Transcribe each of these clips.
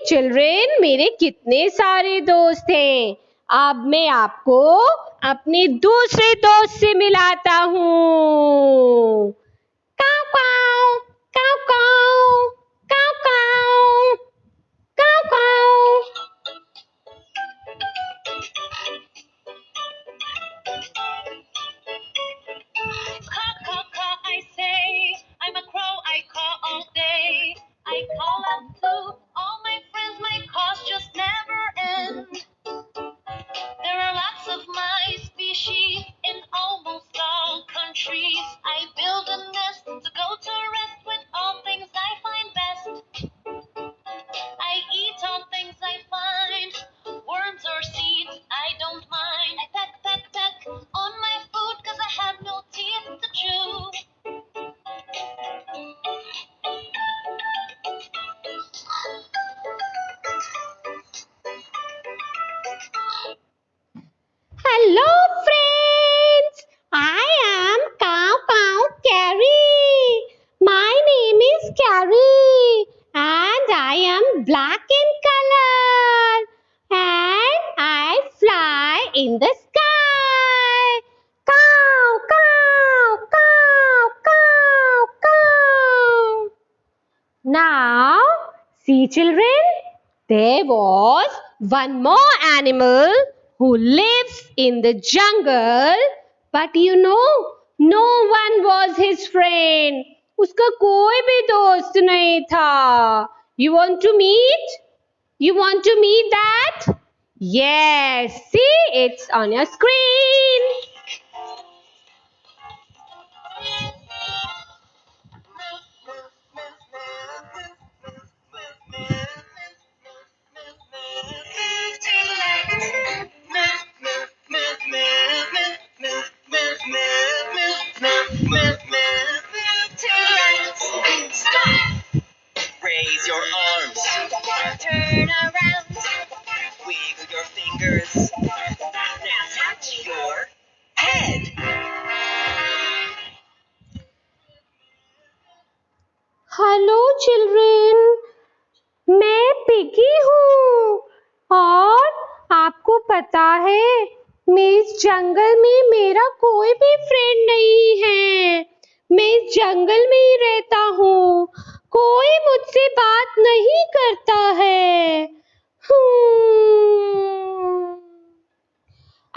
Children, मेरे कितने सारे दोस्त हैं। अब मैं आपको अपने दूसरे दोस्त से मिलाता हूँ। काऊ काऊ, काऊ काऊ, काऊ काऊ, काऊ काऊ। Caw, caw, caw, I say. I'm a crow, I caw all day. I call out to all my friends, my caws just never end. There are lots of my species in almost all countries. I build a nest to go to rest with all things I find best. I eat all things I find, worms or seeds, I don't mind. I peck, peck, peck on my food 'cause I have no teeth to chew. Hello friends, I am Cow Cow Carrie. My name is Carrie and I am black in color and I fly in the sky. Cow, cow, cow, cow, cow. Now, see children, there was one more animal who lives in the jungle, but no one was his friend. उसका कोई भी दोस्त नहीं था. You want to meet? You want to meet that? Yes, see, it's on your screen. Raise your arms. Turn around. Wiggle your fingers. Now touch your head. Hello children, मैं piggy हूँ और आपको पता है मैं इस जंगल में मेरा कोई भी फ्रेंड नहीं है। मैं इस जंगल में ही रहता हूँ, कोई मुझसे बात नहीं करता है।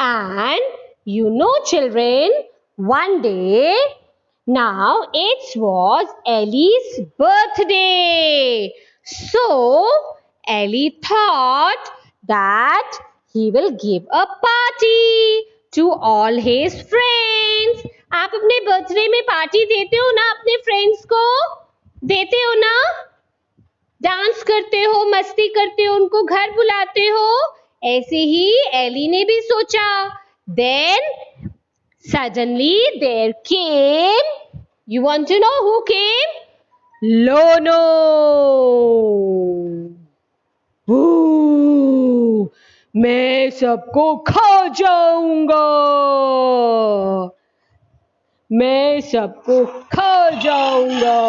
And children, one day, now it was Ellie's birthday. So Ellie thought that he will give a party to all his friends. आप अपने बर्थडे में पार्टी देते हो ना अपने फ्रेंड्स को? देते हो ना? डांस करते हो, मस्ती करते हो, उनको घर बुलाते हो? ऐसे ही एली ने भी सोचा. Then suddenly there came, you want to know who came? Lono. मैं सबको खा जाऊंगा. मैं सबको खा जाऊंगा.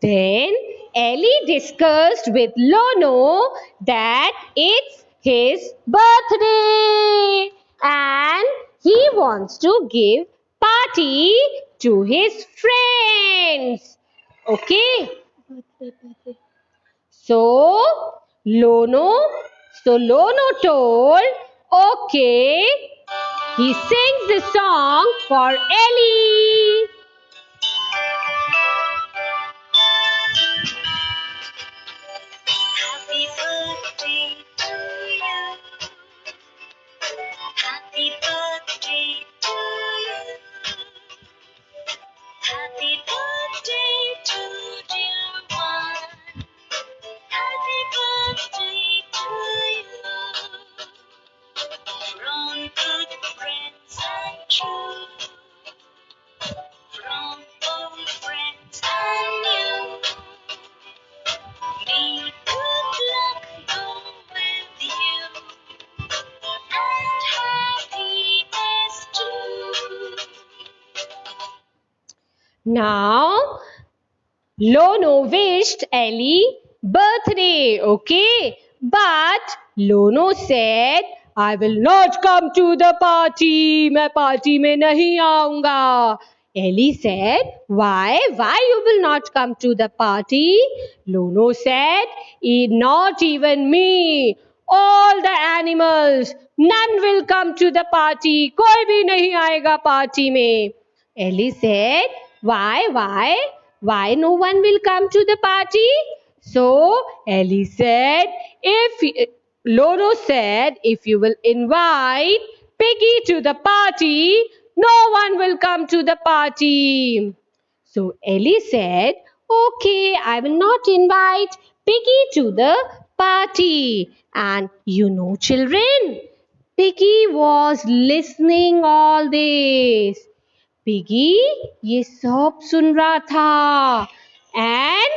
Then Ellie discussed with Lono that it's his birthday and he wants to give party to his friends. Okay? So Lono told, okay. He sings the song for Ellie. Happy birthday to you. Happy birthday to you. Happy birthday to dear one. Happy birthday to you. From good friends and true. From old friends and new. Me Now, Lono wished Ellie birthday, okay? But Lono said, I will not come to the party. मैं party में नहीं आऊँगा. Ellie said, why? Why you will not come to the party? Lono said, not even me. All the animals, none will come to the party. कोई भी नहीं आएगा party में. Ellie said, why? Why no one will come to the party? So Ellie said, Loro said, if you will invite Piggy to the party, no one will come to the party. So Ellie said, okay, I will not invite Piggy to the party. And you know, children, Piggy was listening all this. Piggy ये सब सुन रहा था and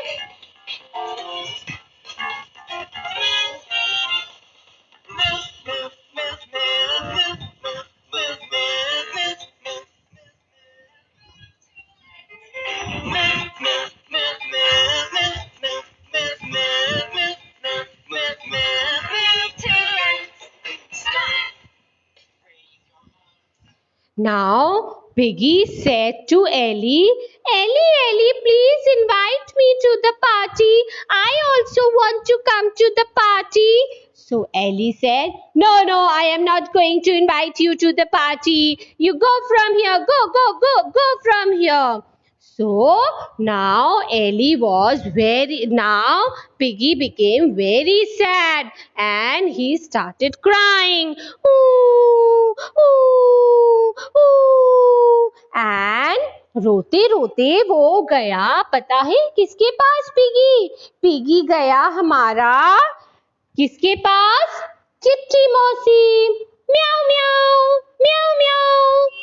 now Piggy said to Ellie, Ellie, please invite me to the party. I also want to come to the party. So Ellie said, no, I am not going to invite you to the party. You go from here. Go from here. So now Piggy became very sad and he started crying. Ooh, ooh, ooh. And रोते रोते वो गया पता है किसके पास piggy गया हमारा किसके पास चिट्ठी मौसी म्याऊ म्याऊ म्याऊ म्याऊ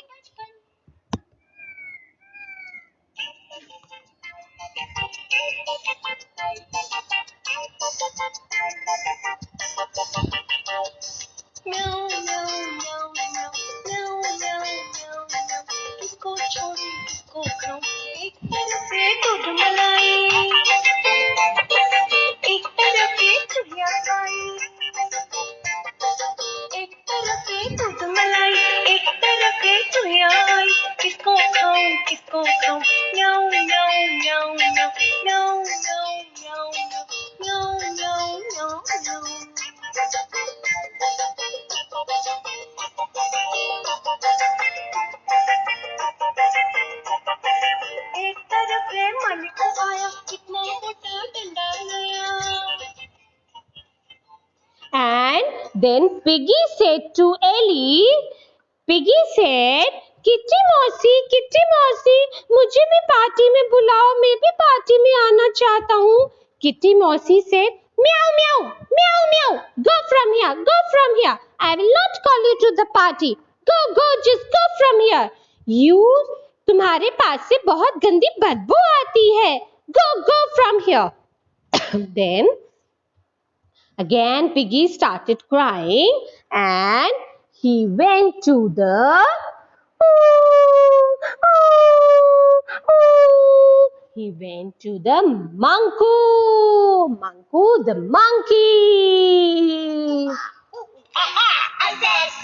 किसको छोड़ूं किसको खाऊं एक तरफ से दूध मलाई एक तरफ से चुड़िया खाई एक तरफ से दूध मलाई एक तरफ से चुड़िया आई किसको खाऊं म्याऊ म्याऊ म्याऊ म्याऊ म्याऊ म्याऊ म्याऊ म्याऊ म्याऊ म्याऊ एक तरफ से मालिक आया कितना मोटा डंडा नया And then Piggy said to Ellie, kitty मौसी मुझे भी पार्टी में बुलाओ मैं भी पार्टी में आना चाहता हूँ किट्टी मौसी said meow go from here I will not call you to the party go just go from here तुम्हारे पास से बहुत गंदी बदबू आती है go from here then again Piggy started crying and he went to the he went to the Manku the monkey. I said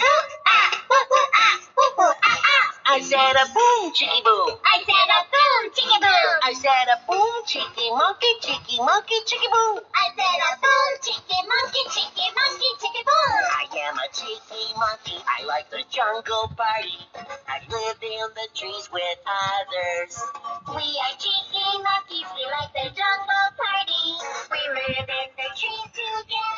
I said a boom chicky boo. I said a boom chicky boo. I said a boom chicky monkey chicky boo. I said a boom chicky monkey chicky boo. I am a cheeky monkey. I like the jungle party. I live in the trees with others. We are cheeky monkeys. We like the jungle party. We live in the trees together.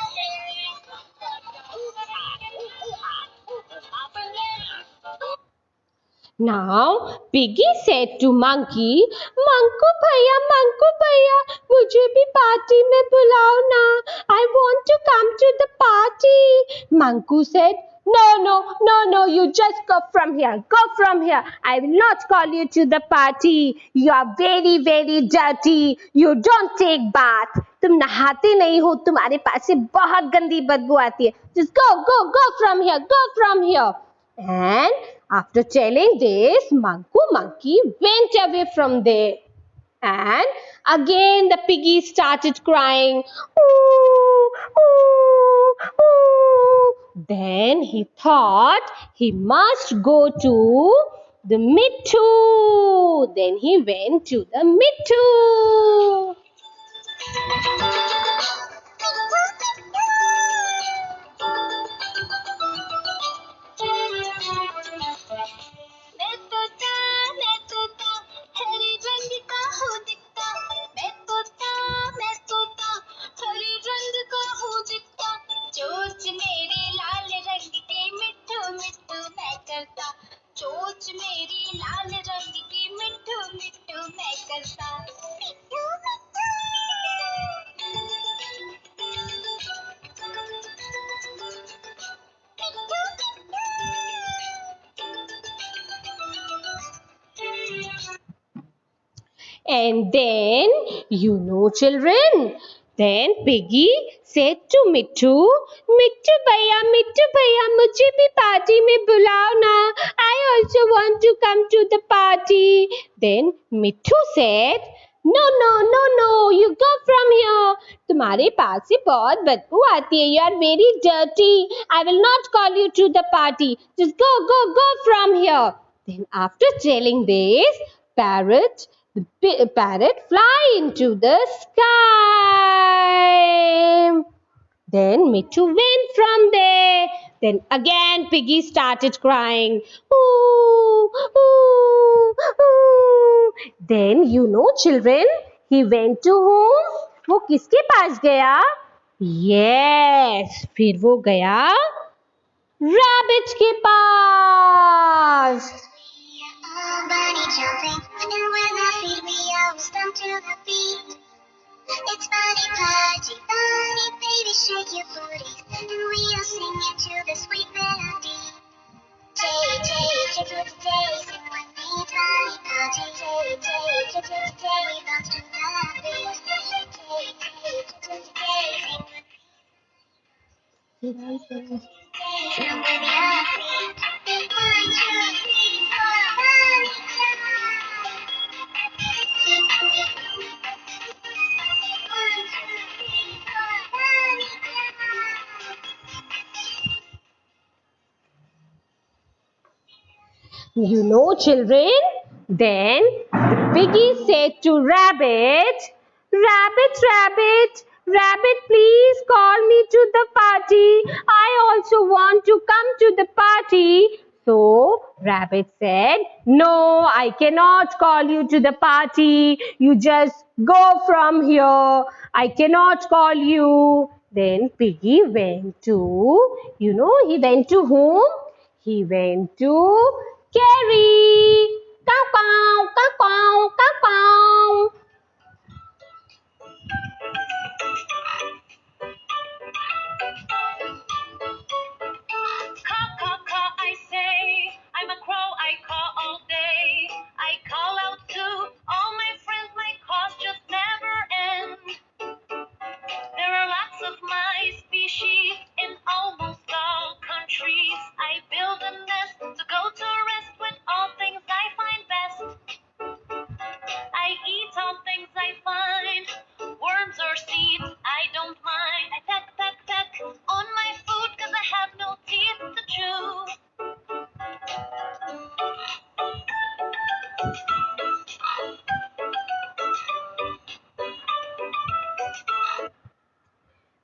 Now Piggy said to Monkey, Manku भैया मुझे भी party में बुलाओ ना I want to come to the party. Manku said, No, you just go from here. I will not call you to the party. You are very, very dirty. You don't take bath. तुम नहाते नहीं हो तुम्हारे पास से बहुत गंदी बदबू आती है. Just go from here. And after telling this, Manku Monkey went away from there. And again the piggy started crying. Ooh, ooh, ooh. Then he thought he must go to the Mittu. Then he went to the Mittu. मैं तोता हरे रंग का हूँ दिखता मैं तोता हरे रंग का हूँ दिखता चोंच मेरी लाल रंग की मिट्ठू मिट्ठू मैं करता चोंच मेरी लाल रंग की मिट्ठू मिट्ठू मैं करता मिट्ठू And then, children, then Piggy said to Mittu, Mittu भैया, मुझे भी पार्टी में बुलाओ ना. I also want to come to the party. Then Mittu said, No, you go from here. तुम्हारे पास से बहुत बदबू आती है. You are very dirty. I will not call you to the party. Just go from here. Then after telling this, the parrot fly into the sky. Then Mittu went from there. Then again Piggy started crying. Ooh, ooh, ooh. Then children, he went to whom? वो किसके पास गया? Yes, फिर वो गया rabbit के पास. bunny jumping, and when I feed we all stomp to the beat. It's bunny party, bunny baby, shake your booty, and we all sing into the sweet melody. Tay, sing with me, it's bunny party. Tay, we bounce to the beat. Tay, sing with me. Sing with your feet. 1, 2, 3, 4, bunny Children, then the piggy said to Rabbit, Rabbit, please call me to the party. I also want to come to the party. So Rabbit said, No, I cannot call you to the party. You just go from here. I cannot call you. Then Piggy went to, he went to whom? He went to Carrie. Cow, cow, cow, cow, cow, cow. Caw, I say, I'm a crow, I caw all day. I call out to all my friends, my caws just never end. There are lots of my species in almost all countries. I build a nest to go to rest with all things I find best. I eat all things I find, worms or seeds, I don't mind. I peck on my food 'cause I have no teeth to chew.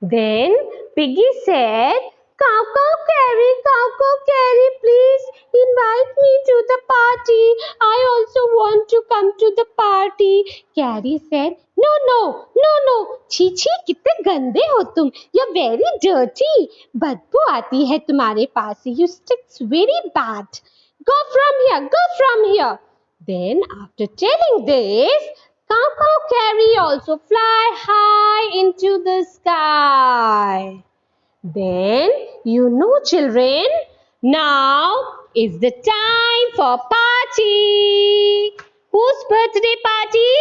Then Piggy said, Cow, Carrie, please invite me to the party. I also want to come to the party. Carrie said, No. छी, कितने गंदे हो तुम. You're very dirty. बदबू आती है तुम्हारे पास से. You stinks very bad. Go from here. Then after telling this, Cow Carrie also fly high into the sky. Then, children, now is the time for party. Whose birthday party?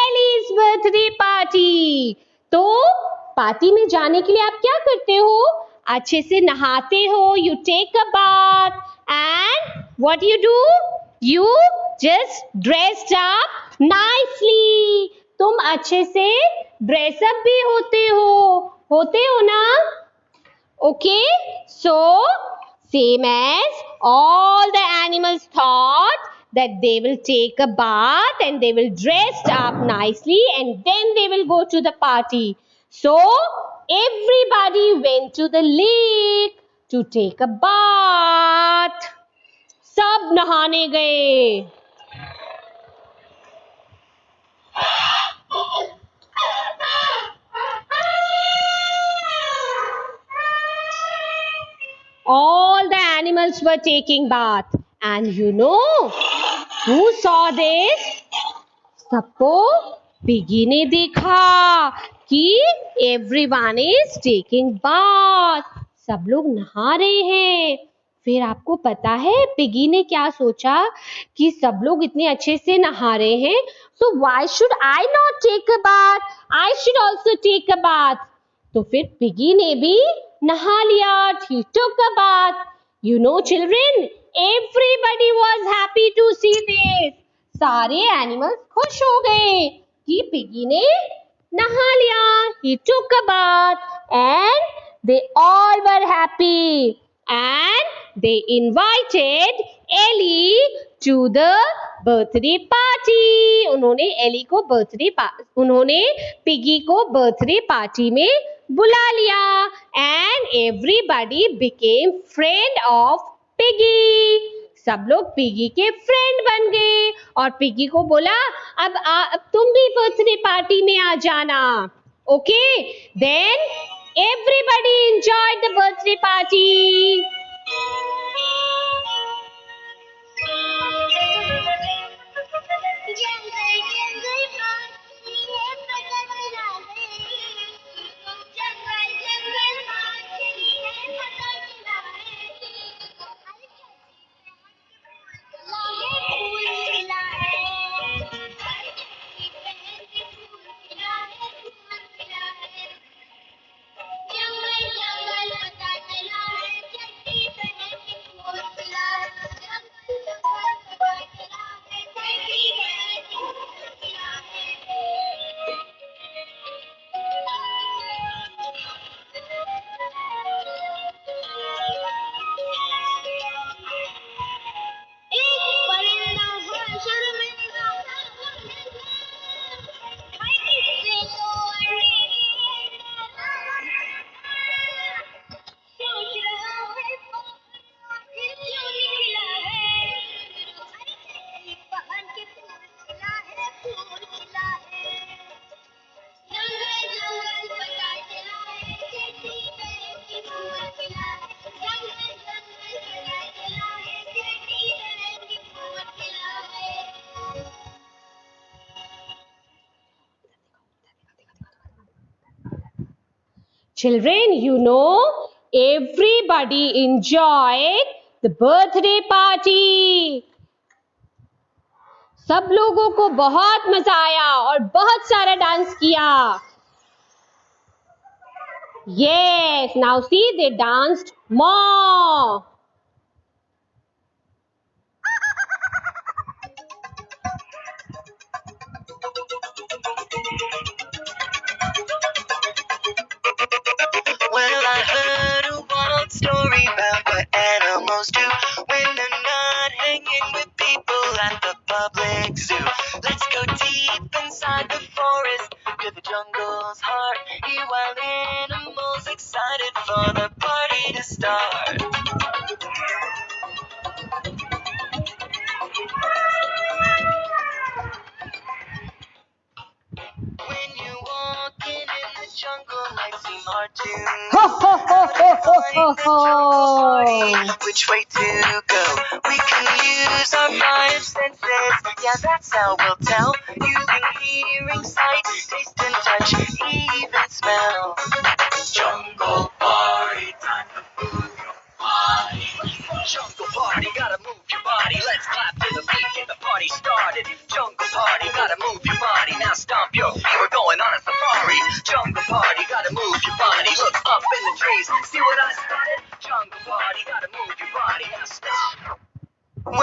Ellie's birthday party. तो party में जाने के लिए आप क्या करते हो? अच्छे से नहाते हो, you take a bath And what you do? You just dressed up nicely. तुम अच्छे से dress up भी होते हो ना? Okay, so same as all the animals thought that they will take a bath and they will dress up nicely and then they will go to the party. So everybody went to the lake to take a bath. सब नहाने गए. All the animals were taking bath. And you know who saw this? सबको piggy ने देखा कि everyone is taking bath. सब लोग नहा रहे हैं. फिर आपको पता है पिगी ने क्या सोचा कि सब लोग इतने अच्छे से नहा रहे हैं, so why should I not take a bath? I should also take a bath. तो फिर पिगी ने भी नहा लिया. He took a bath. You know children, everybody was happy to see this. सारे एनिमल्स खुश हो गए कि पिगी ने नहा लिया. He took a bath and they all were happy and they invited Ellie to the birthday party. उन्होंने piggy को बर्थडे पार्टी में बुला लिया and everybody became friend of Piggy. सब लोग पिगी के फ्रेंड बन गए और पिगी को बोला अब तुम भी बर्थडे पार्टी में आ जाना. Okay, then everybody enjoyed the birthday party. Children, you know, everybody enjoyed the birthday party. सब लोगों को बहुत मजा आया और बहुत सारा डांस किया. Yes, now see, they danced more. Well, I heard a wild story about what animals do when they're not hanging with people at the public zoo. Let's go deep inside the forest to the jungle's heart. Hear wild animals excited for the party to start. When you're walking in the jungle, might seem hard to Ho ho ho ho ho ho ho. which way to go. We can use our five senses. Yeah, that's how we'll tell. Using hearing, sight, taste, and touch, even smell. Jungle party, time to move your body. Jungle party, gotta move your body. Let's clap to the beat, get the party started. Jungle party, gotta move your body. Now stomp your feet, we're going on a safari. Jungle party, gotta move your body. Look up in the trees, see what I spotted? Jungle party, gotta move your body. Now stop.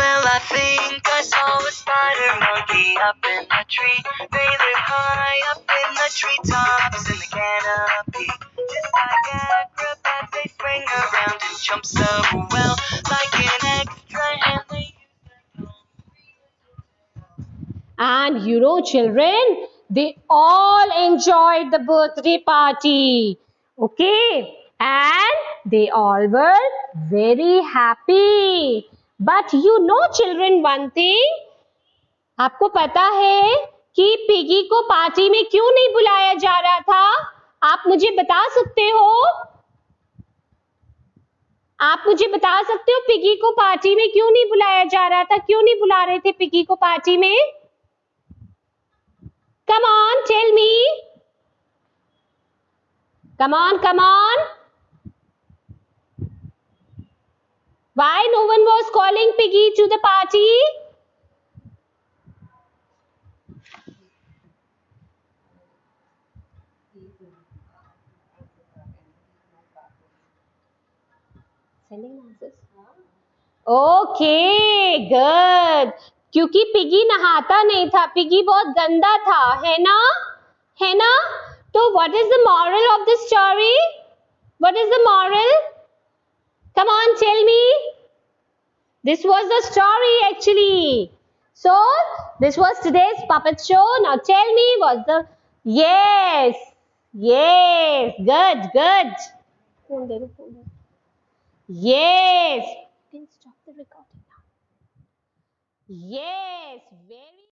Well, I think I saw a spider monkey up in a tree. They live high up in the treetops in the canopy. Just like acrobats, they swing around and jump so well. Like an extra hand, they And you know, children, they all enjoyed the birthday party. Okay, and they all were very happy. But you know, children, one thing, आपको पता है कि piggy को party में क्यों नहीं बुलाया जा रहा था? आप मुझे बता सकते हो? आप मुझे बता सकते हो पिगी को पार्टी में क्यों नहीं बुलाया जा रहा था? क्यों नहीं बुला रहे थे पिगी को पार्टी में? Come on, tell me. Come on, come on. Why no one was calling Piggy to the party? Sending answers. Okay, good. क्योंकि पिगी नहाता नहीं था, पिगी बहुत गंदा था, है ना? है ना? तो what is the moral of the story? What is the moral? Come on, tell me. This was the story actually. So, this was today's puppet show. Now tell me what's the... Yes. Yes. Good, good. Phone दे दो, phone दे दो. Yes. You can stop the recording now. Yes. Very